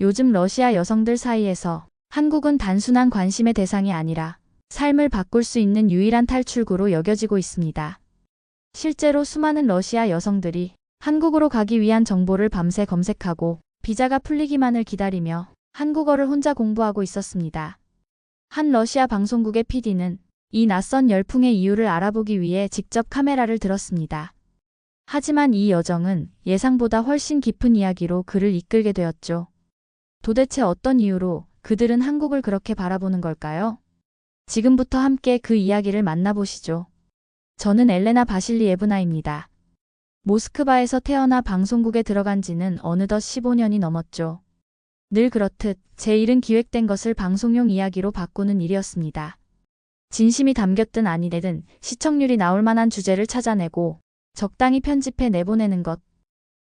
요즘 러시아 여성들 사이에서 한국은 단순한 관심의 대상이 아니라 삶을 바꿀 수 있는 유일한 탈출구로 여겨지고 있습니다. 실제로 수많은 러시아 여성들이 한국으로 가기 위한 정보를 밤새 검색하고 비자가 풀리기만을 기다리며 한국어를 혼자 공부하고 있었습니다. 한 러시아 방송국의 PD는 이 낯선 열풍의 이유를 알아보기 위해 직접 카메라를 들었습니다. 하지만 이 여정은 예상보다 훨씬 깊은 이야기로 그를 이끌게 되었죠. 도대체 어떤 이유로 그들은 한국을 그렇게 바라보는 걸까요? 지금부터 함께 그 이야기를 만나보시죠. 저는 엘레나 바실리예브나입니다. 모스크바에서 태어나 방송국에 들어간 지는 어느덧 15년이 넘었죠. 늘 그렇듯 제 일은 기획된 것을 방송용 이야기로 바꾸는 일이었습니다. 진심이 담겼든 아니되든 시청률이 나올 만한 주제를 찾아내고 적당히 편집해 내보내는 것.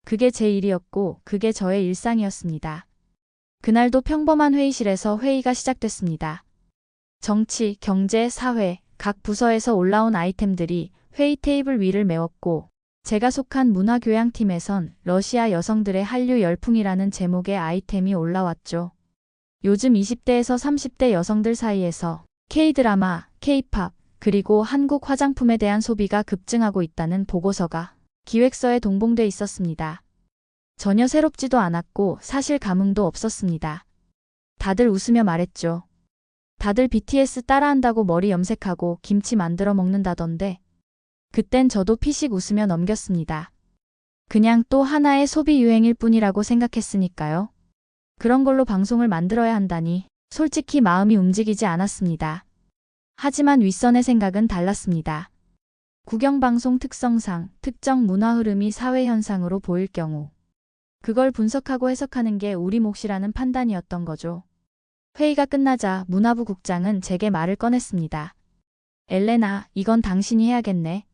그게 제 일이었고 그게 저의 일상이었습니다. 그날도 평범한 회의실에서 회의가 시작됐습니다. 정치, 경제, 사회, 각 부서에서 올라온 아이템들이 회의 테이블 위를 메웠고 제가 속한 문화교양팀에선 러시아 여성들의 한류 열풍이라는 제목의 아이템이 올라왔죠. 요즘 20대에서 30대 여성들 사이에서 K-드라마, K-팝, 그리고 한국 화장품에 대한 소비가 급증하고 있다는 보고서가 기획서에 동봉돼 있었습니다. 전혀 새롭지도 않았고 사실 감흥도 없었습니다. 다들 웃으며 말했죠. 다들 BTS 따라한다고 머리 염색하고 김치 만들어 먹는다던데. 그땐 저도 피식 웃으며 넘겼습니다. 그냥 또 하나의 소비 유행일 뿐이라고 생각했으니까요. 그런 걸로 방송을 만들어야 한다니 솔직히 마음이 움직이지 않았습니다. 하지만 윗선의 생각은 달랐습니다. 국영방송 특성상 특정 문화 흐름이 사회 현상으로 보일 경우 그걸 분석하고 해석하는 게 우리 몫이라는 판단이었던 거죠. 회의가 끝나자 문화부 국장은 제게 말을 꺼냈습니다. 엘레나, 이건 당신이 해야겠네.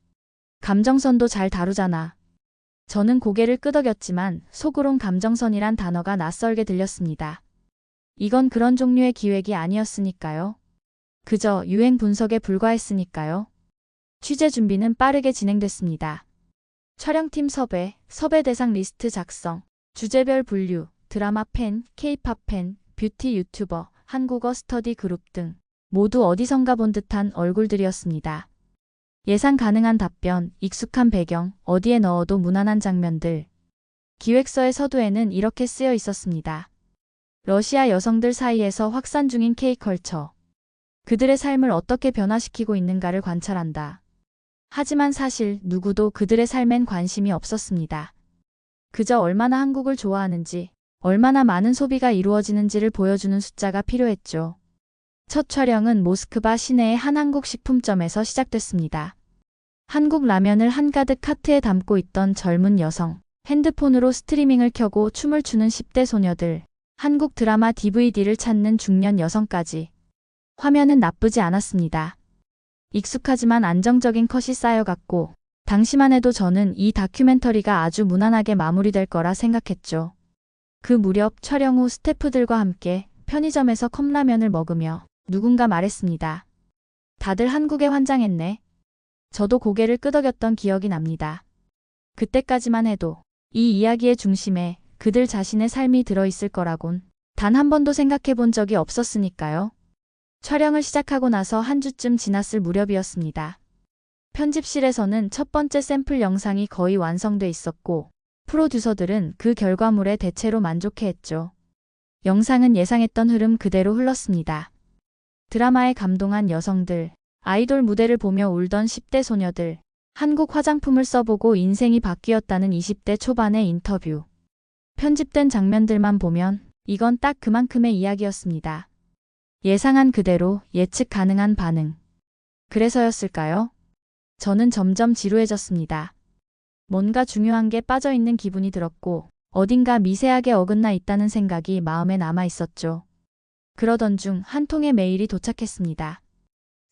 감정선도 잘 다루잖아. 저는 고개를 끄덕였지만 속으론 감정선이란 단어가 낯설게 들렸습니다. 이건 그런 종류의 기획이 아니었으니까요. 그저 유행 분석에 불과했으니까요. 취재 준비는 빠르게 진행됐습니다. 촬영팀 섭외, 섭외 대상 리스트 작성, 주제별 분류, 드라마 팬, K-팝 팬, 뷰티 유튜버, 한국어 스터디 그룹 등 모두 어디선가 본 듯한 얼굴들이었습니다. 예상 가능한 답변, 익숙한 배경, 어디에 넣어도 무난한 장면들. 기획서의 서두에는 이렇게 쓰여 있었습니다. 러시아 여성들 사이에서 확산 중인 K-컬처. 그들의 삶을 어떻게 변화시키고 있는가를 관찰한다. 하지만 사실 누구도 그들의 삶엔 관심이 없었습니다. 그저 얼마나 한국을 좋아하는지, 얼마나 많은 소비가 이루어지는지를 보여주는 숫자가 필요했죠. 첫 촬영은 모스크바 시내의 한 한국 식품점에서 시작됐습니다. 한국 라면을 한가득 카트에 담고 있던 젊은 여성, 핸드폰으로 스트리밍을 켜고 춤을 추는 10대 소녀들, 한국 드라마 DVD를 찾는 중년 여성까지. 화면은 나쁘지 않았습니다. 익숙하지만 안정적인 컷이 쌓여갔고 당시만 해도 저는 이 다큐멘터리가 아주 무난하게 마무리될 거라 생각했죠. 그 무렵 촬영 후 스태프들과 함께 편의점에서 컵라면을 먹으며 누군가 말했습니다. 다들 한국에 환장했네. 저도 고개를 끄덕였던 기억이 납니다. 그때까지만 해도 이 이야기의 중심에 그들 자신의 삶이 들어있을 거라곤 단 한 번도 생각해 본 적이 없었으니까요. 촬영을 시작하고 나서 한 주쯤 지났을 무렵이었습니다. 편집실에서는 첫 번째 샘플 영상이 거의 완성돼 있었고 프로듀서들은 그 결과물에 대체로 만족해했죠. 영상은 예상했던 흐름 그대로 흘렀습니다. 드라마에 감동한 여성들, 아이돌 무대를 보며 울던 10대 소녀들, 한국 화장품을 써보고 인생이 바뀌었다는 20대 초반의 인터뷰. 편집된 장면들만 보면 이건 딱 그만큼의 이야기였습니다. 예상한 그대로 예측 가능한 반응. 그래서였을까요? 저는 점점 지루해졌습니다. 뭔가 중요한 게 빠져있는 기분이 들었고 어딘가 미세하게 어긋나 있다는 생각이 마음에 남아 있었죠. 그러던 중 한 통의 메일이 도착했습니다.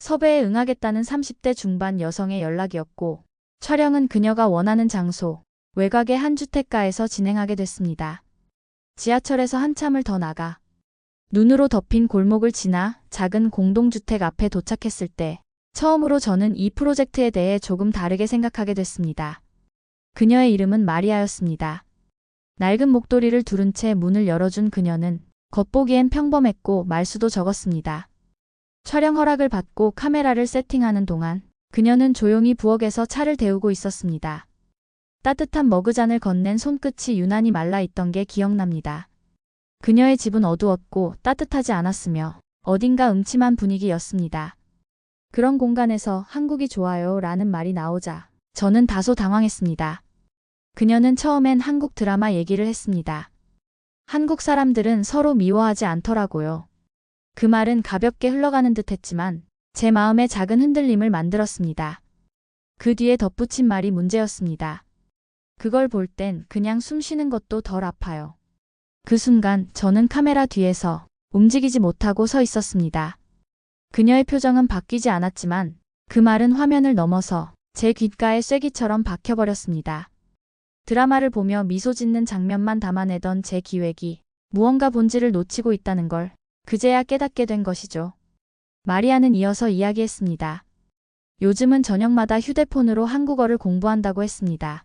섭외에 응하겠다는 30대 중반 여성의 연락이었고 촬영은 그녀가 원하는 장소, 외곽의 한 주택가에서 진행하게 됐습니다. 지하철에서 한참을 더 나가 눈으로 덮인 골목을 지나 작은 공동주택 앞에 도착했을 때 처음으로 저는 이 프로젝트에 대해 조금 다르게 생각하게 됐습니다. 그녀의 이름은 마리아였습니다. 낡은 목도리를 두른 채 문을 열어준 그녀는 겉보기엔 평범했고 말수도 적었습니다. 촬영 허락을 받고 카메라를 세팅하는 동안 그녀는 조용히 부엌에서 차를 데우고 있었습니다. 따뜻한 머그잔을 건넨 손끝이 유난히 말라있던 게 기억납니다. 그녀의 집은 어두웠고 따뜻하지 않았으며 어딘가 음침한 분위기였습니다. 그런 공간에서 한국이 좋아요 라는 말이 나오자 저는 다소 당황했습니다. 그녀는 처음엔 한국 드라마 얘기를 했습니다. 한국 사람들은 서로 미워하지 않더라고요. 그 말은 가볍게 흘러가는 듯 했지만 제 마음에 작은 흔들림을 만들었습니다. 그 뒤에 덧붙인 말이 문제였습니다. 그걸 볼 땐 그냥 숨 쉬는 것도 덜 아파요. 그 순간 저는 카메라 뒤에서 움직이지 못하고 서 있었습니다. 그녀의 표정은 바뀌지 않았지만 그 말은 화면을 넘어서 제 귓가에 쐐기처럼 박혀버렸습니다. 드라마를 보며 미소 짓는 장면만 담아내던 제 기획이 무언가 본질을 놓치고 있다는 걸 그제야 깨닫게 된 것이죠. 마리아는 이어서 이야기했습니다. 요즘은 저녁마다 휴대폰으로 한국어를 공부한다고 했습니다.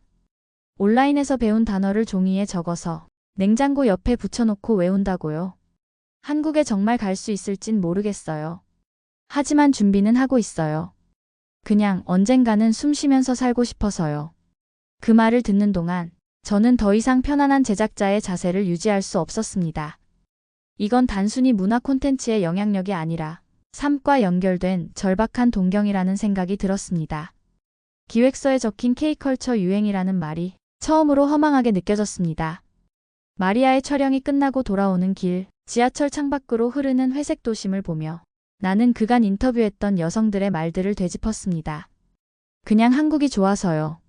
온라인에서 배운 단어를 종이에 적어서 냉장고 옆에 붙여놓고 외운다고요. 한국에 정말 갈 수 있을진 모르겠어요. 하지만 준비는 하고 있어요. 그냥 언젠가는 숨 쉬면서 살고 싶어서요. 그 말을 듣는 동안 저는 더 이상 편안한 제작자의 자세를 유지할 수 없었습니다. 이건 단순히 문화 콘텐츠의 영향력이 아니라 삶과 연결된 절박한 동경이라는 생각이 들었습니다. 기획서에 적힌 K컬처 유행이라는 말이 처음으로 허망하게 느껴졌습니다. 마리아의 촬영이 끝나고 돌아오는 길, 지하철 창밖으로 흐르는 회색 도심을 보며 나는 그간 인터뷰했던 여성들의 말들을 되짚었습니다. 그냥 한국이 좋아서요.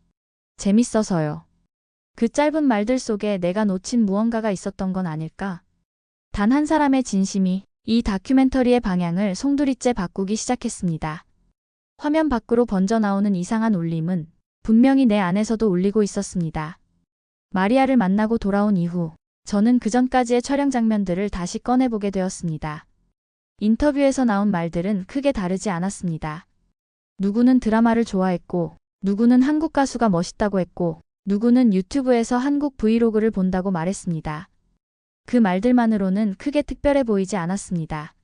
재밌어서요. 그 짧은 말들 속에 내가 놓친 무언가가 있었던 건 아닐까? 단 한 사람의 진심이 이 다큐멘터리의 방향을 송두리째 바꾸기 시작했습니다. 화면 밖으로 번져나오는 이상한 울림은 분명히 내 안에서도 울리고 있었습니다. 마리아를 만나고 돌아온 이후 저는 그전까지의 촬영 장면들을 다시 꺼내보게 되었습니다. 인터뷰에서 나온 말들은 크게 다르지 않았습니다. 누구는 드라마를 좋아했고, 누구는 한국 가수가 멋있다고 했고, 누구는 유튜브에서 한국 브이로그를 본다고 말했습니다. 그 말들만으로는 크게 특별해 보이지 않았습니다.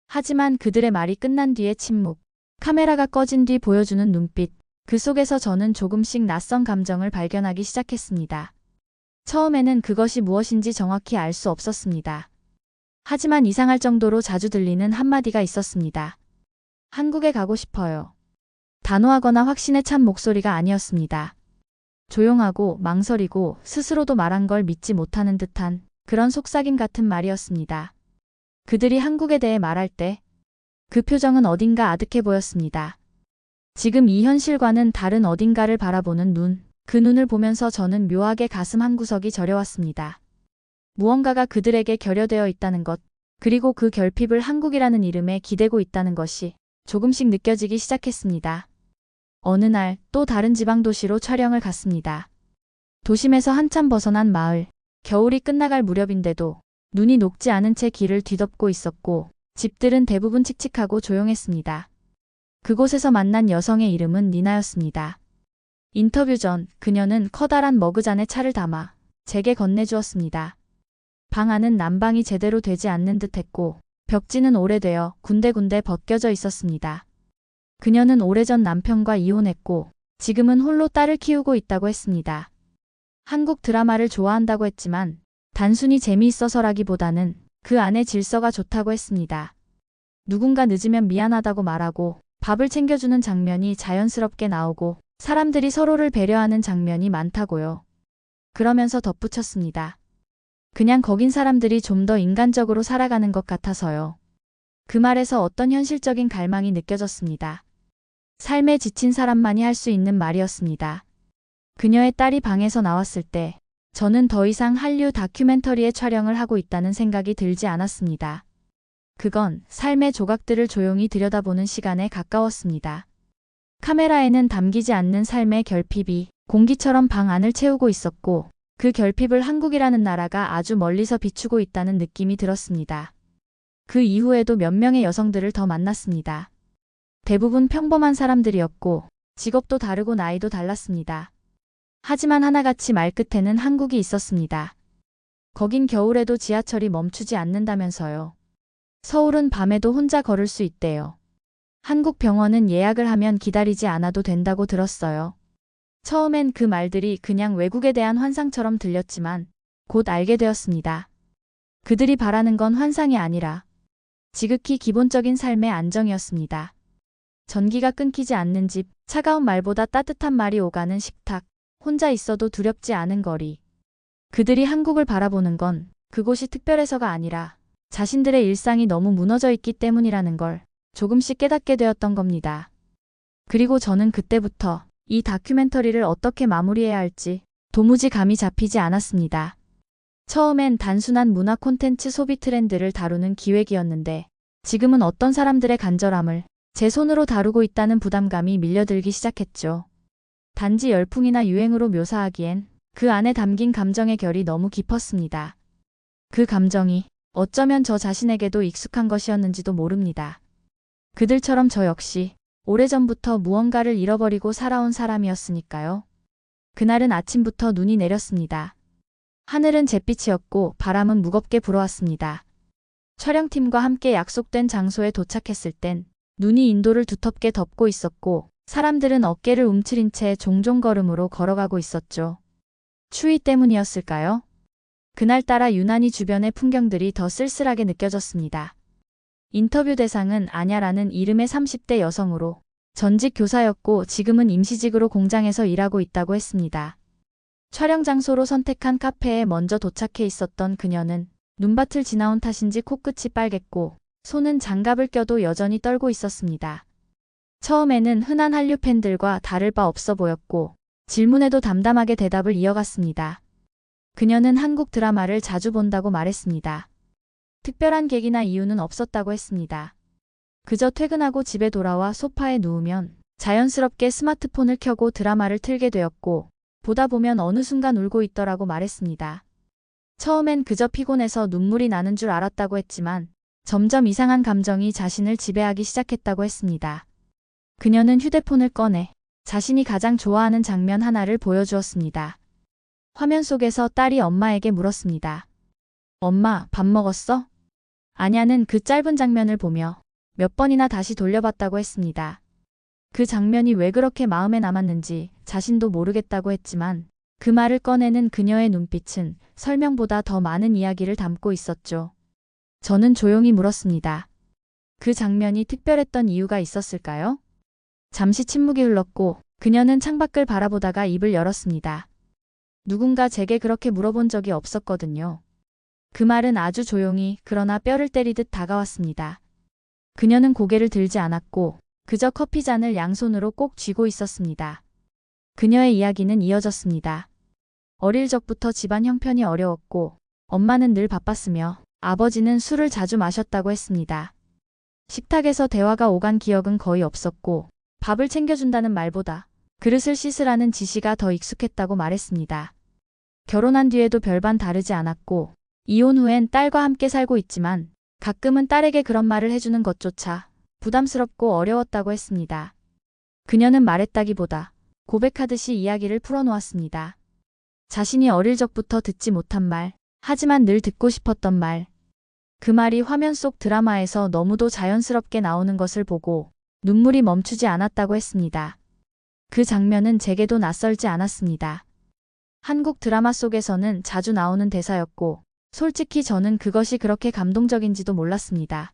하지만 그들의 말이 끝난 뒤의 침묵, 카메라가 꺼진 뒤 보여주는 눈빛, 그 속에서 저는 조금씩 낯선 감정을 발견하기 시작했습니다. 처음에는 그것이 무엇인지 정확히 알 수 없었습니다. 하지만 이상할 정도로 자주 들리는 한마디가 있었습니다. 한국에 가고 싶어요. 단호하거나 확신에 찬 목소리가 아니었습니다. 조용하고 망설이고 스스로도 말한 걸 믿지 못하는 듯한 그런 속삭임 같은 말이었습니다. 그들이 한국에 대해 말할 때 그 표정은 어딘가 아득해 보였습니다. 지금 이 현실과는 다른 어딘가를 바라보는 눈, 그 눈을 보면서 저는 묘하게 가슴 한구석이 저려왔습니다. 무언가가 그들에게 결여되어 있다는 것, 그리고 그 결핍을 한국이라는 이름에 기대고 있다는 것이 조금씩 느껴지기 시작했습니다. 어느 날 또 다른 지방도시로 촬영을 갔습니다. 도심에서 한참 벗어난 마을, 겨울이 끝나갈 무렵인데도 눈이 녹지 않은 채 길을 뒤덮고 있었고 집들은 대부분 칙칙하고 조용했습니다. 그곳에서 만난 여성의 이름은 니나였습니다. 인터뷰 전 그녀는 커다란 머그잔에 차를 담아 제게 건네주었습니다. 방 안은 난방이 제대로 되지 않는 듯했고 벽지는 오래되어 군데군데 벗겨져 있었습니다. 그녀는 오래전 남편과 이혼했고 지금은 홀로 딸을 키우고 있다고 했습니다. 한국 드라마를 좋아한다고 했지만 단순히 재미있어서라기보다는 그 안의 질서가 좋다고 했습니다. 누군가 늦으면 미안하다고 말하고 밥을 챙겨주는 장면이 자연스럽게 나오고 사람들이 서로를 배려하는 장면이 많다고요. 그러면서 덧붙였습니다. 그냥 거긴 사람들이 좀 더 인간적으로 살아가는 것 같아서요. 그 말에서 어떤 현실적인 갈망이 느껴졌습니다. 삶에 지친 사람만이 할 수 있는 말이었습니다. 그녀의 딸이 방에서 나왔을 때 저는 더 이상 한류 다큐멘터리의 촬영을 하고 있다는 생각이 들지 않았습니다. 그건 삶의 조각들을 조용히 들여다보는 시간에 가까웠습니다. 카메라에는 담기지 않는 삶의 결핍이 공기처럼 방 안을 채우고 있었고 그 결핍을 한국이라는 나라가 아주 멀리서 비추고 있다는 느낌이 들었습니다. 그 이후에도 몇 명의 여성들을 더 만났습니다. 대부분 평범한 사람들이었고 직업도 다르고 나이도 달랐습니다. 하지만 하나같이 말끝에는 한국이 있었습니다. 거긴 겨울에도 지하철이 멈추지 않는다면서요. 서울은 밤에도 혼자 걸을 수 있대요. 한국 병원은 예약을 하면 기다리지 않아도 된다고 들었어요. 처음엔 그 말들이 그냥 외국에 대한 환상처럼 들렸지만 곧 알게 되었습니다. 그들이 바라는 건 환상이 아니라 지극히 기본적인 삶의 안정이었습니다. 전기가 끊기지 않는 집, 차가운 말보다 따뜻한 말이 오가는 식탁, 혼자 있어도 두렵지 않은 거리. 그들이 한국을 바라보는 건 그곳이 특별해서가 아니라 자신들의 일상이 너무 무너져 있기 때문이라는 걸 조금씩 깨닫게 되었던 겁니다. 그리고 저는 그때부터 이 다큐멘터리를 어떻게 마무리해야 할지 도무지 감이 잡히지 않았습니다. 처음엔 단순한 문화 콘텐츠 소비 트렌드를 다루는 기획이었는데 지금은 어떤 사람들의 간절함을 제 손으로 다루고 있다는 부담감이 밀려들기 시작했죠. 단지 열풍이나 유행으로 묘사하기엔 그 안에 담긴 감정의 결이 너무 깊었습니다. 그 감정이 어쩌면 저 자신에게도 익숙한 것이었는지도 모릅니다. 그들처럼 저 역시 오래전부터 무언가를 잃어버리고 살아온 사람이었으니까요. 그날은 아침부터 눈이 내렸습니다. 하늘은 잿빛이었고 바람은 무겁게 불어왔습니다. 촬영팀과 함께 약속된 장소에 도착했을 땐 눈이 인도를 두텁게 덮고 있었고 사람들은 어깨를 움츠린 채 종종 걸음으로 걸어가고 있었죠. 추위 때문이었을까요? 그날따라 유난히 주변의 풍경들이 더 쓸쓸하게 느껴졌습니다. 인터뷰 대상은 아냐라는 이름의 30대 여성으로 전직 교사였고 지금은 임시직으로 공장에서 일하고 있다고 했습니다. 촬영 장소로 선택한 카페에 먼저 도착해 있었던 그녀는 눈밭을 지나온 탓인지 코끝이 빨갰고 손은 장갑을 껴도 여전히 떨고 있었습니다. 처음에는 흔한 한류 팬들과 다를 바 없어 보였고 질문에도 담담하게 대답을 이어갔습니다. 그녀는 한국 드라마를 자주 본다고 말했습니다. 특별한 계기나 이유는 없었다고 했습니다. 그저 퇴근하고 집에 돌아와 소파에 누우면 자연스럽게 스마트폰을 켜고 드라마를 틀게 되었고 보다 보면 어느 순간 울고 있더라고 말했습니다. 처음엔 그저 피곤해서 눈물이 나는 줄 알았다고 했지만 점점 이상한 감정이 자신을 지배하기 시작했다고 했습니다. 그녀는 휴대폰을 꺼내 자신이 가장 좋아하는 장면 하나를 보여주었습니다. 화면 속에서 딸이 엄마에게 물었습니다. 엄마, 밥 먹었어? 아냐는 그 짧은 장면을 보며 몇 번이나 다시 돌려봤다고 했습니다. 그 장면이 왜 그렇게 마음에 남았는지 자신도 모르겠다고 했지만 그 말을 꺼내는 그녀의 눈빛은 설명보다 더 많은 이야기를 담고 있었죠. 저는 조용히 물었습니다. 그 장면이 특별했던 이유가 있었을까요? 잠시 침묵이 흘렀고 그녀는 창밖을 바라보다가 입을 열었습니다. 누군가 제게 그렇게 물어본 적이 없었거든요. 그 말은 아주 조용히 그러나 뼈를 때리듯 다가왔습니다. 그녀는 고개를 들지 않았고 그저 커피잔을 양손으로 꼭 쥐고 있었습니다. 그녀의 이야기는 이어졌습니다. 어릴 적부터 집안 형편이 어려웠고 엄마는 늘 바빴으며 아버지는 술을 자주 마셨다고 했습니다. 식탁에서 대화가 오간 기억은 거의 없었고 밥을 챙겨준다는 말보다 그릇을 씻으라는 지시가 더 익숙했다고 말했습니다. 결혼한 뒤에도 별반 다르지 않았고 이혼 후엔 딸과 함께 살고 있지만 가끔은 딸에게 그런 말을 해주는 것조차 부담스럽고 어려웠다고 했습니다. 그녀는 말했다기보다 고백하듯이 이야기를 풀어놓았습니다. 자신이 어릴 적부터 듣지 못한 말, 하지만 늘 듣고 싶었던 말. 그 말이 화면 속 드라마에서 너무도 자연스럽게 나오는 것을 보고 눈물이 멈추지 않았다고 했습니다. 그 장면은 제게도 낯설지 않았습니다. 한국 드라마 속에서는 자주 나오는 대사였고 솔직히 저는 그것이 그렇게 감동적인지도 몰랐습니다.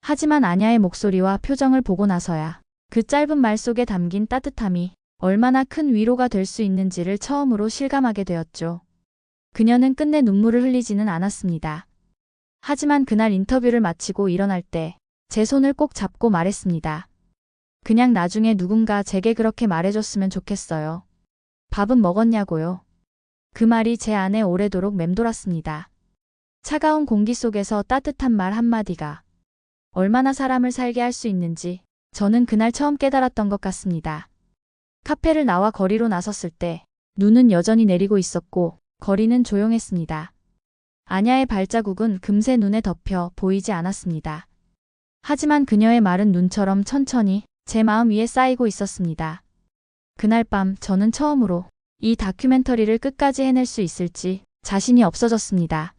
하지만 아냐의 목소리와 표정을 보고 나서야 그 짧은 말 속에 담긴 따뜻함이 얼마나 큰 위로가 될 수 있는지를 처음으로 실감하게 되었죠. 그녀는 끝내 눈물을 흘리지는 않았습니다. 하지만 그날 인터뷰를 마치고 일어날 때 제 손을 꼭 잡고 말했습니다. 그냥 나중에 누군가 제게 그렇게 말해줬으면 좋겠어요. 밥은 먹었냐고요? 그 말이 제 안에 오래도록 맴돌았습니다. 차가운 공기 속에서 따뜻한 말 한마디가 얼마나 사람을 살게 할 수 있는지 저는 그날 처음 깨달았던 것 같습니다. 카페를 나와 거리로 나섰을 때 눈은 여전히 내리고 있었고 거리는 조용했습니다. 아냐의 발자국은 금세 눈에 덮여 보이지 않았습니다. 하지만 그녀의 말은 눈처럼 천천히 제 마음 위에 쌓이고 있었습니다. 그날 밤 저는 처음으로 이 다큐멘터리를 끝까지 해낼 수 있을지 자신이 없어졌습니다.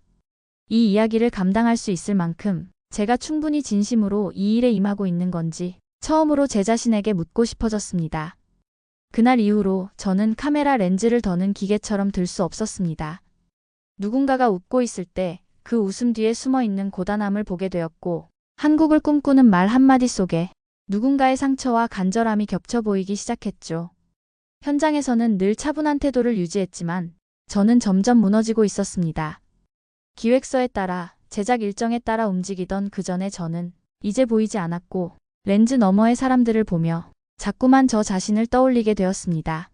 이 이야기를 감당할 수 있을 만큼 제가 충분히 진심으로 이 일에 임하고 있는 건지 처음으로 제 자신에게 묻고 싶어졌습니다. 그날 이후로 저는 카메라 렌즈를 더는 기계처럼 들 수 없었습니다. 누군가가 웃고 있을 때 그 웃음 뒤에 숨어 있는 고단함을 보게 되었고, 한국을 꿈꾸는 말 한마디 속에 누군가의 상처와 간절함이 겹쳐 보이기 시작했죠. 현장에서는 늘 차분한 태도를 유지했지만 저는 점점 무너지고 있었습니다. 기획서에 따라, 제작 일정에 따라 움직이던 그 전에 저는 이제 보이지 않았고, 렌즈 너머의 사람들을 보며 자꾸만 저 자신을 떠올리게 되었습니다.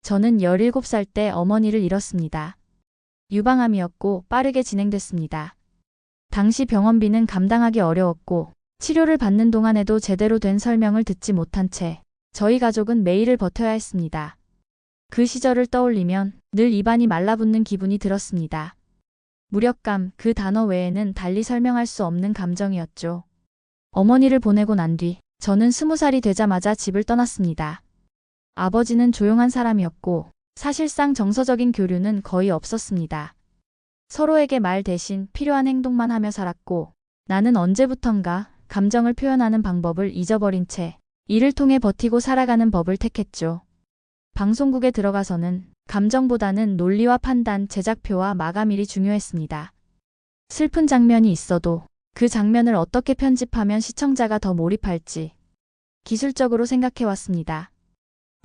저는 17살 때 어머니를 잃었습니다. 유방암이었고 빠르게 진행됐습니다. 당시 병원비는 감당하기 어려웠고 치료를 받는 동안에도 제대로 된 설명을 듣지 못한 채 저희 가족은 매일을 버텨야 했습니다. 그 시절을 떠올리면 늘 입안이 말라붙는 기분이 들었습니다. 무력감, 그 단어 외에는 달리 설명할 수 없는 감정이었죠. 어머니를 보내고 난 뒤 저는 20살이 되자마자 집을 떠났습니다. 아버지는 조용한 사람이었고 사실상 정서적인 교류는 거의 없었습니다. 서로에게 말 대신 필요한 행동만 하며 살았고, 나는 언제부턴가 감정을 표현하는 방법을 잊어버린 채 이를 통해 버티고 살아가는 법을 택했죠. 방송국에 들어가서는 감정보다는 논리와 판단, 제작표와 마감일이 중요했습니다. 슬픈 장면이 있어도 그 장면을 어떻게 편집하면 시청자가 더 몰입할지 기술적으로 생각해왔습니다.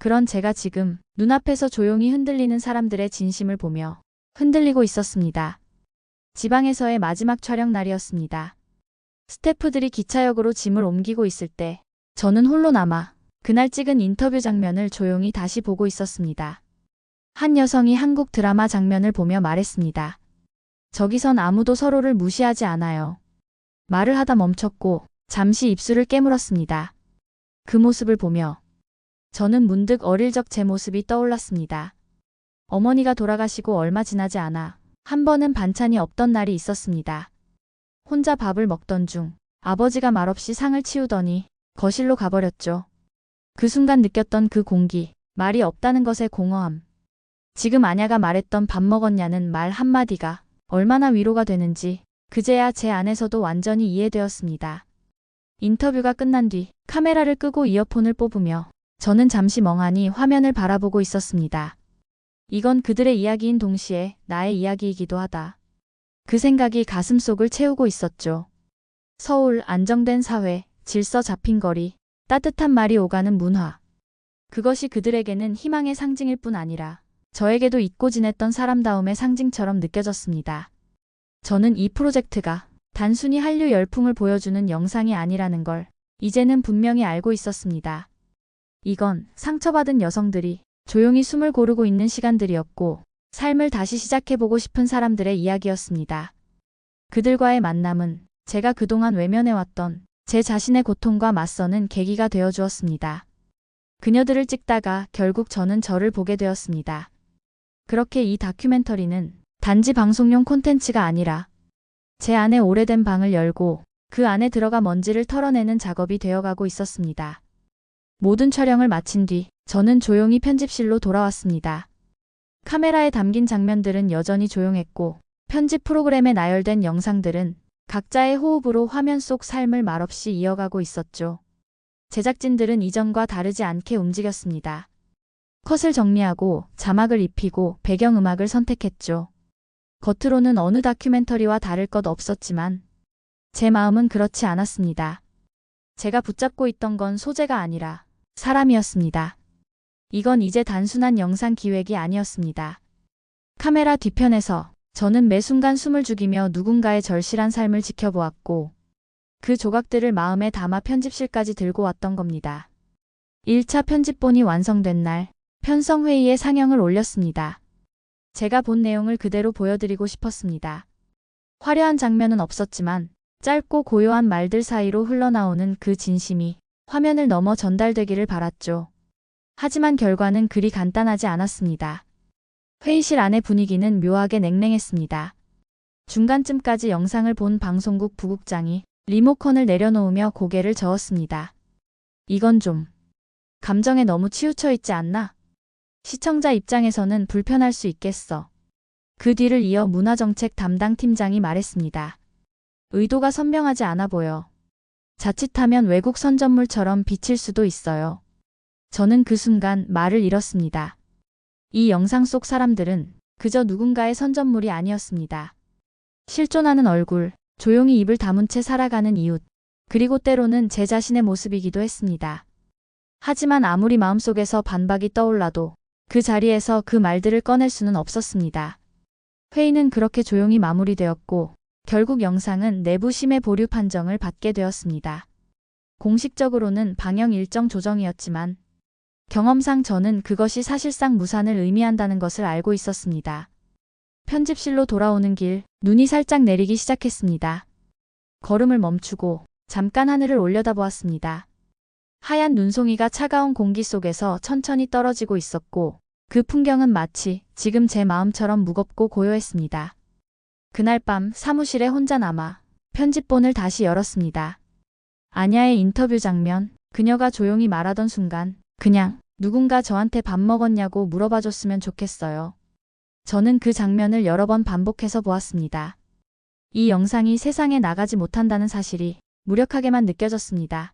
그런 제가 지금 눈앞에서 조용히 흔들리는 사람들의 진심을 보며 흔들리고 있었습니다. 지방에서의 마지막 촬영 날이었습니다. 스태프들이 기차역으로 짐을 옮기고 있을 때 저는 홀로 남아 그날 찍은 인터뷰 장면을 조용히 다시 보고 있었습니다. 한 여성이 한국 드라마 장면을 보며 말했습니다. 저기선 아무도 서로를 무시하지 않아요. 말을 하다 멈췄고 잠시 입술을 깨물었습니다. 그 모습을 보며 저는 문득 어릴 적 제 모습이 떠올랐습니다. 어머니가 돌아가시고 얼마 지나지 않아 한 번은 반찬이 없던 날이 있었습니다. 혼자 밥을 먹던 중 아버지가 말없이 상을 치우더니 거실로 가버렸죠. 그 순간 느꼈던 그 공기, 말이 없다는 것의 공허함. 지금 아냐가 말했던 밥 먹었냐는 말 한마디가 얼마나 위로가 되는지 그제야 제 안에서도 완전히 이해되었습니다. 인터뷰가 끝난 뒤 카메라를 끄고 이어폰을 뽑으며 저는 잠시 멍하니 화면을 바라보고 있었습니다. 이건 그들의 이야기인 동시에 나의 이야기이기도 하다. 그 생각이 가슴속을 채우고 있었죠. 서울, 안정된 사회, 질서 잡힌 거리, 따뜻한 말이 오가는 문화. 그것이 그들에게는 희망의 상징일 뿐 아니라 저에게도 잊고 지냈던 사람다움의 상징처럼 느껴졌습니다. 저는 이 프로젝트가 단순히 한류 열풍을 보여주는 영상이 아니라는 걸 이제는 분명히 알고 있었습니다. 이건 상처받은 여성들이 조용히 숨을 고르고 있는 시간들이었고, 삶을 다시 시작해보고 싶은 사람들의 이야기였습니다. 그들과의 만남은 제가 그동안 외면해왔던 제 자신의 고통과 맞서는 계기가 되어주었습니다. 그녀들을 찍다가 결국 저는 저를 보게 되었습니다. 그렇게 이 다큐멘터리는 단지 방송용 콘텐츠가 아니라 제 안에 오래된 방을 열고 그 안에 들어가 먼지를 털어내는 작업이 되어가고 있었습니다. 모든 촬영을 마친 뒤 저는 조용히 편집실로 돌아왔습니다. 카메라에 담긴 장면들은 여전히 조용했고 편집 프로그램에 나열된 영상들은 각자의 호흡으로 화면 속 삶을 말없이 이어가고 있었죠. 제작진들은 이전과 다르지 않게 움직였습니다. 컷을 정리하고 자막을 입히고 배경음악을 선택했죠. 겉으로는 어느 다큐멘터리와 다를 것 없었지만 제 마음은 그렇지 않았습니다. 제가 붙잡고 있던 건 소재가 아니라 사람이었습니다. 이건 이제 단순한 영상 기획이 아니었습니다. 카메라 뒤편에서 저는 매 순간 숨을 죽이며 누군가의 절실한 삶을 지켜보았고 그 조각들을 마음에 담아 편집실까지 들고 왔던 겁니다. 1차 편집본이 완성된 날 편성회의에 상영을 올렸습니다. 제가 본 내용을 그대로 보여드리고 싶었습니다. 화려한 장면은 없었지만 짧고 고요한 말들 사이로 흘러나오는 그 진심이 화면을 넘어 전달되기를 바랐죠. 하지만 결과는 그리 간단하지 않았습니다. 회의실 안의 분위기는 묘하게 냉랭했습니다. 중간쯤까지 영상을 본 방송국 부국장이 리모컨을 내려놓으며 고개를 저었습니다. 이건 좀 감정에 너무 치우쳐 있지 않나? 시청자 입장에서는 불편할 수 있겠어. 그 뒤를 이어 문화정책 담당 팀장이 말했습니다. 의도가 선명하지 않아 보여. 자칫하면 외국 선전물처럼 비칠 수도 있어요. 저는 그 순간 말을 잃었습니다. 이 영상 속 사람들은 그저 누군가의 선전물이 아니었습니다. 실존하는 얼굴, 조용히 입을 다문 채 살아가는 이웃, 그리고 때로는 제 자신의 모습이기도 했습니다. 하지만 아무리 마음속에서 반박이 떠올라도 그 자리에서 그 말들을 꺼낼 수는 없었습니다. 회의는 그렇게 조용히 마무리되었고 결국 영상은 내부 심의 보류 판정을 받게 되었습니다. 공식적으로는 방영 일정 조정이었지만 경험상 저는 그것이 사실상 무산을 의미한다는 것을 알고 있었습니다. 편집실로 돌아오는 길, 눈이 살짝 내리기 시작했습니다. 걸음을 멈추고 잠깐 하늘을 올려다보았습니다. 하얀 눈송이가 차가운 공기 속에서 천천히 떨어지고 있었고 그 풍경은 마치 지금 제 마음처럼 무겁고 고요했습니다. 그날 밤 사무실에 혼자 남아 편집본을 다시 열었습니다. 아냐의 인터뷰 장면, 그녀가 조용히 말하던 순간 그냥 누군가 저한테 밥 먹었냐고 물어봐줬으면 좋겠어요. 저는 그 장면을 여러 번 반복해서 보았습니다. 이 영상이 세상에 나가지 못한다는 사실이 무력하게만 느껴졌습니다.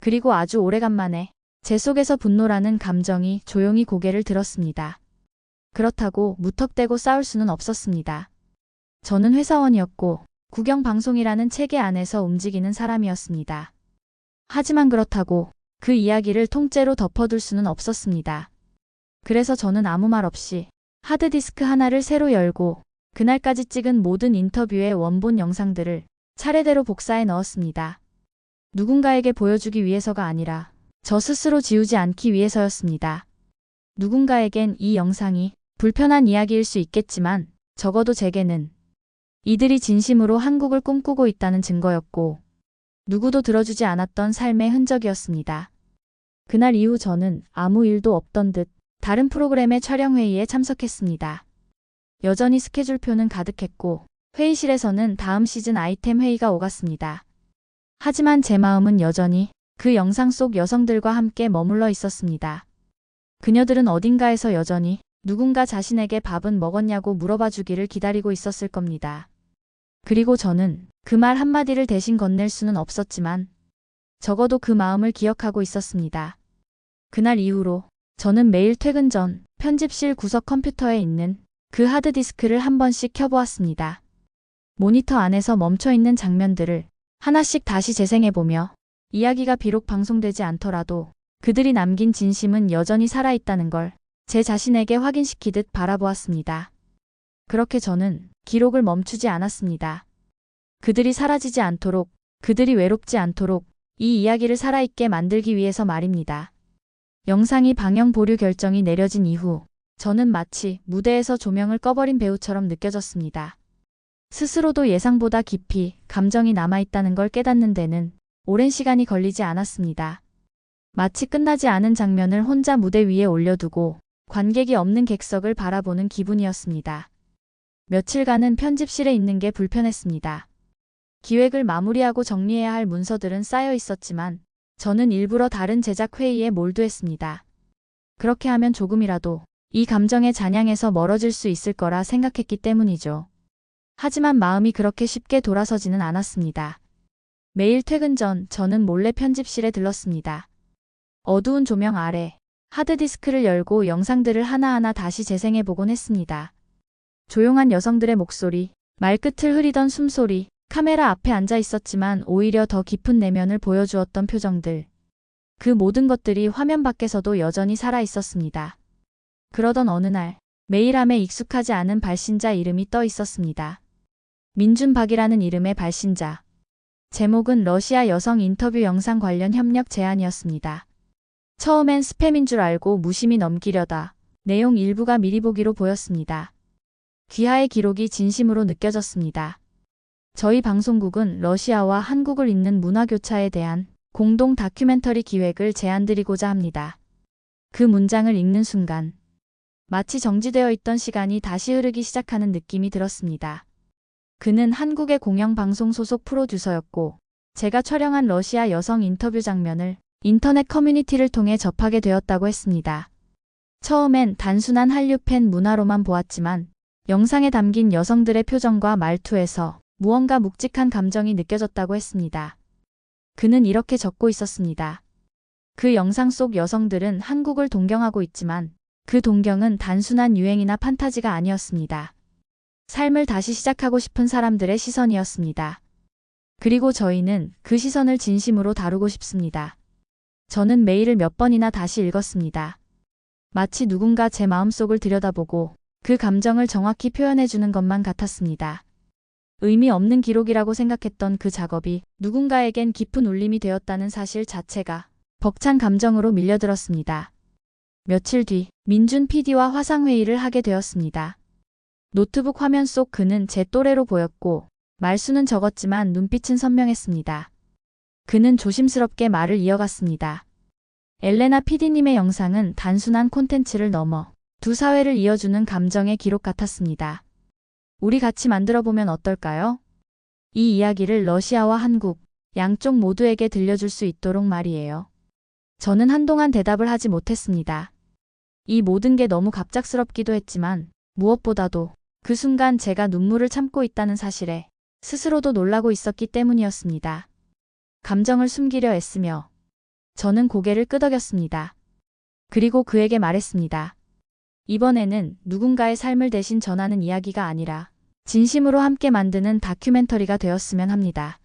그리고 아주 오래간만에 제 속에서 분노라는 감정이 조용히 고개를 들었습니다. 그렇다고 무턱대고 싸울 수는 없었습니다. 저는 회사원이었고 국영방송이라는 체계 안에서 움직이는 사람이었습니다. 하지만 그렇다고 그 이야기를 통째로 덮어둘 수는 없었습니다. 그래서 저는 아무 말 없이 하드디스크 하나를 새로 열고 그날까지 찍은 모든 인터뷰의 원본 영상들을 차례대로 복사해 넣었습니다. 누군가에게 보여주기 위해서가 아니라 저 스스로 지우지 않기 위해서였습니다. 누군가에겐 이 영상이 불편한 이야기일 수 있겠지만 적어도 제게는 이들이 진심으로 한국을 꿈꾸고 있다는 증거였고 누구도 들어주지 않았던 삶의 흔적이었습니다. 그날 이후 저는 아무 일도 없던 듯 다른 프로그램의 촬영 회의에 참석했습니다. 여전히 스케줄표는 가득했고 회의실에서는 다음 시즌 아이템 회의가 오갔습니다. 하지만 제 마음은 여전히 그 영상 속 여성들과 함께 머물러 있었습니다. 그녀들은 어딘가에서 여전히 누군가 자신에게 밥은 먹었냐고 물어봐 주기를 기다리고 있었을 겁니다. 그리고 저는 그 말 한마디를 대신 건넬 수는 없었지만 적어도 그 마음을 기억하고 있었습니다. 그날 이후로 저는 매일 퇴근 전 편집실 구석 컴퓨터에 있는 그 하드디스크를 한 번씩 켜보았습니다. 모니터 안에서 멈춰있는 장면들을 하나씩 다시 재생해보며 이야기가 비록 방송되지 않더라도 그들이 남긴 진심은 여전히 살아있다는 걸 제 자신에게 확인시키듯 바라보았습니다. 그렇게 저는 기록을 멈추지 않았습니다. 그들이 사라지지 않도록, 그들이 외롭지 않도록 이 이야기를 살아있게 만들기 위해서 말입니다. 영상이 방영 보류 결정이 내려진 이후 저는 마치 무대에서 조명을 꺼버린 배우처럼 느껴졌습니다. 스스로도 예상보다 깊이 감정이 남아있다는 걸 깨닫는 데는 오랜 시간이 걸리지 않았습니다. 마치 끝나지 않은 장면을 혼자 무대 위에 올려두고 관객이 없는 객석을 바라보는 기분이었습니다. 며칠간은 편집실에 있는 게 불편했습니다. 기획을 마무리하고 정리해야 할 문서들은 쌓여 있었지만 저는 일부러 다른 제작 회의에 몰두했습니다. 그렇게 하면 조금이라도 이 감정의 잔향에서 멀어질 수 있을 거라 생각했기 때문이죠. 하지만 마음이 그렇게 쉽게 돌아서지는 않았습니다. 매일 퇴근 전 저는 몰래 편집실에 들렀습니다. 어두운 조명 아래 하드디스크를 열고 영상들을 하나하나 다시 재생해보곤 했습니다. 조용한 여성들의 목소리, 말끝을 흐리던 숨소리, 카메라 앞에 앉아 있었지만 오히려 더 깊은 내면을 보여주었던 표정들. 그 모든 것들이 화면 밖에서도 여전히 살아 있었습니다. 그러던 어느 날 메일함에 익숙하지 않은 발신자 이름이 떠 있었습니다. 민준박이라는 이름의 발신자. 제목은 러시아 여성 인터뷰 영상 관련 협력 제안이었습니다. 처음엔 스팸인 줄 알고 무심히 넘기려다 내용 일부가 미리 보기로 보였습니다. 귀하의 기록이 진심으로 느껴졌습니다. 저희 방송국은 러시아와 한국을 잇는 문화교차에 대한 공동 다큐멘터리 기획을 제안드리고자 합니다. 그 문장을 읽는 순간 마치 정지되어 있던 시간이 다시 흐르기 시작하는 느낌이 들었습니다. 그는 한국의 공영방송 소속 프로듀서였고 제가 촬영한 러시아 여성 인터뷰 장면을 인터넷 커뮤니티를 통해 접하게 되었다고 했습니다. 처음엔 단순한 한류 팬 문화로만 보았지만 영상에 담긴 여성들의 표정과 말투에서 무언가 묵직한 감정이 느껴졌다고 했습니다. 그는 이렇게 적고 있었습니다. 그 영상 속 여성들은 한국을 동경하고 있지만 그 동경은 단순한 유행이나 판타지가 아니었습니다. 삶을 다시 시작하고 싶은 사람들의 시선이었습니다. 그리고 저희는 그 시선을 진심으로 다루고 싶습니다. 저는 메일을 몇 번이나 다시 읽었습니다. 마치 누군가 제 마음속을 들여다보고 그 감정을 정확히 표현해주는 것만 같았습니다. 의미 없는 기록이라고 생각했던 그 작업이 누군가에겐 깊은 울림이 되었다는 사실 자체가 벅찬 감정으로 밀려들었습니다. 며칠 뒤 민준 PD와 화상회의를 하게 되었습니다. 노트북 화면 속 그는 제 또래로 보였고 말수는 적었지만 눈빛은 선명했습니다. 그는 조심스럽게 말을 이어갔습니다. 엘레나 PD님의 영상은 단순한 콘텐츠를 넘어 두 사회를 이어주는 감정의 기록 같았습니다. 우리 같이 만들어보면 어떨까요? 이 이야기를 러시아와 한국, 양쪽 모두에게 들려줄 수 있도록 말이에요. 저는 한동안 대답을 하지 못했습니다. 이 모든 게 너무 갑작스럽기도 했지만 무엇보다도 그 순간 제가 눈물을 참고 있다는 사실에 스스로도 놀라고 있었기 때문이었습니다. 감정을 숨기려 애쓰며 저는 고개를 끄덕였습니다. 그리고 그에게 말했습니다. 이번에는 누군가의 삶을 대신 전하는 이야기가 아니라 진심으로 함께 만드는 다큐멘터리가 되었으면 합니다.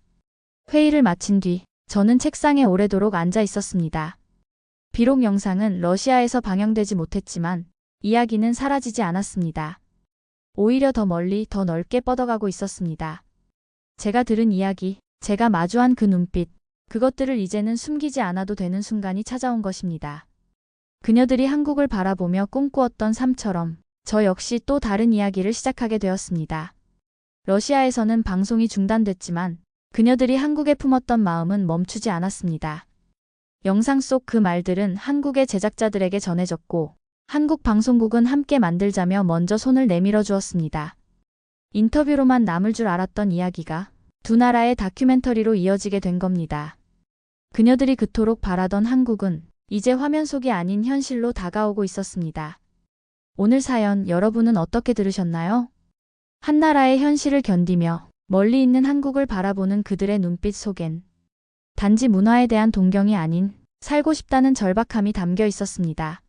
회의를 마친 뒤 저는 책상에 오래도록 앉아 있었습니다. 비록 영상은 러시아에서 방영되지 못했지만 이야기는 사라지지 않았습니다. 오히려 더 멀리 더 넓게 뻗어가고 있었습니다. 제가 들은 이야기, 제가 마주한 그 눈빛, 그것들을 이제는 숨기지 않아도 되는 순간이 찾아온 것입니다. 그녀들이 한국을 바라보며 꿈꾸었던 삶처럼 저 역시 또 다른 이야기를 시작하게 되었습니다. 러시아에서는 방송이 중단됐지만 그녀들이 한국에 품었던 마음은 멈추지 않았습니다. 영상 속 그 말들은 한국의 제작자들에게 전해졌고 한국 방송국은 함께 만들자며 먼저 손을 내밀어 주었습니다. 인터뷰로만 남을 줄 알았던 이야기가 두 나라의 다큐멘터리로 이어지게 된 겁니다. 그녀들이 그토록 바라던 한국은 이제 화면 속이 아닌 현실로 다가오고 있었습니다. 오늘 사연 여러분은 어떻게 들으셨나요? 한 나라의 현실을 견디며 멀리 있는 한국을 바라보는 그들의 눈빛 속엔 단지 문화에 대한 동경이 아닌 살고 싶다는 절박함이 담겨 있었습니다.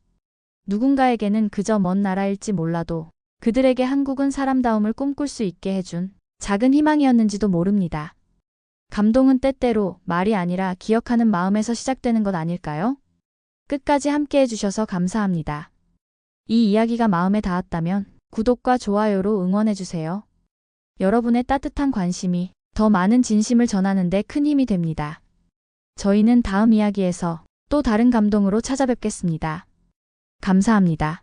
누군가에게는 그저 먼 나라일지 몰라도 그들에게 한국은 사람다움을 꿈꿀 수 있게 해준 작은 희망이었는지도 모릅니다. 감동은 때때로 말이 아니라 기억하는 마음에서 시작되는 것 아닐까요? 끝까지 함께 해주셔서 감사합니다. 이 이야기가 마음에 닿았다면 구독과 좋아요로 응원해주세요. 여러분의 따뜻한 관심이 더 많은 진심을 전하는 데 큰 힘이 됩니다. 저희는 다음 이야기에서 또 다른 감동으로 찾아뵙겠습니다. 감사합니다.